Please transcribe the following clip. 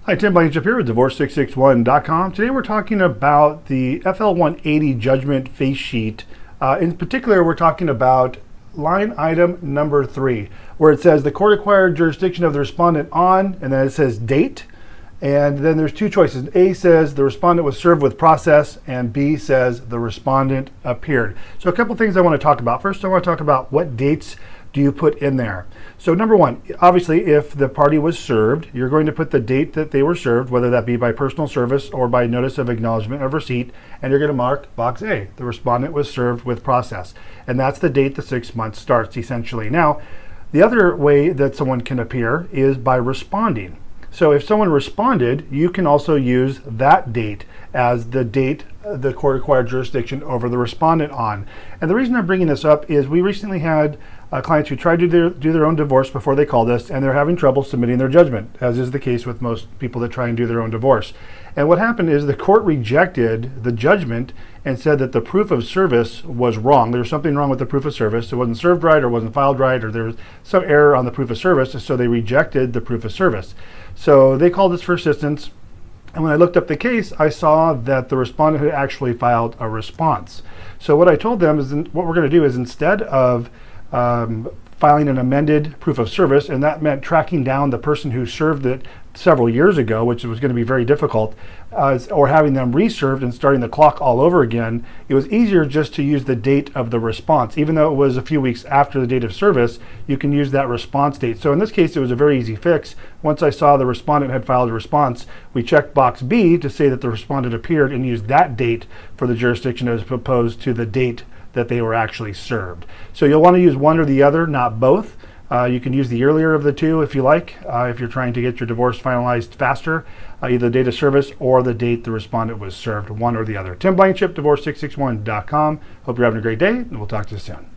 Hi, Tim Blankenship here with Divorce661.com. Today we're talking about the FL180 judgment face sheet. In particular, we're talking about line item number 3, where it says the court acquired jurisdiction of the respondent on, and then it says date. And then there's two choices. A says the respondent was served with process, and B says the respondent appeared. So a couple things I want to talk about. First, I want to talk about what dates do you put in there. So number one, obviously, if the party was served, you're going to put the date that they were served, whether that be by personal service or by notice of acknowledgment of receipt, and you're going to mark box A, the respondent was served with process. And that's the date the 6 months starts, essentially. Now, the other way that someone can appear is by responding. So if someone responded, you can also use that date as the date the court acquired jurisdiction over the respondent on. And the reason I'm bringing this up is we recently had clients who tried to do their own divorce before they called us, and they're having trouble submitting their judgment, as is the case with most people that try and do their own divorce. And what happened is the court rejected the judgment and said that the proof of service was wrong. There was something wrong with the proof of service. It wasn't served right, or wasn't filed right, or there was some error on the proof of service, so they rejected the proof of service. So they called us for assistance. And when I looked up the case, I saw that the respondent had actually filed a response. So what I told them is what we're going to do is, instead of filing an amended proof of service, and that meant tracking down the person who served it several years ago, which was going to be very difficult, or having them reserved and starting the clock all over again, it was easier just to use the date of the response. Even though it was a few weeks after the date of service, you can use that response date. So in this case, it was a very easy fix. Once I saw the respondent had filed a response, we checked box B to say that the respondent appeared and used that date for the jurisdiction as opposed to the date that they were actually served. So you'll want to use one or the other, not both. You can use the earlier of the two if you like, if you're trying to get your divorce finalized faster, either the date of service or the date the respondent was served, one or the other. Tim Blankenship, Divorce661.com. Hope you're having a great day, and we'll talk to you soon.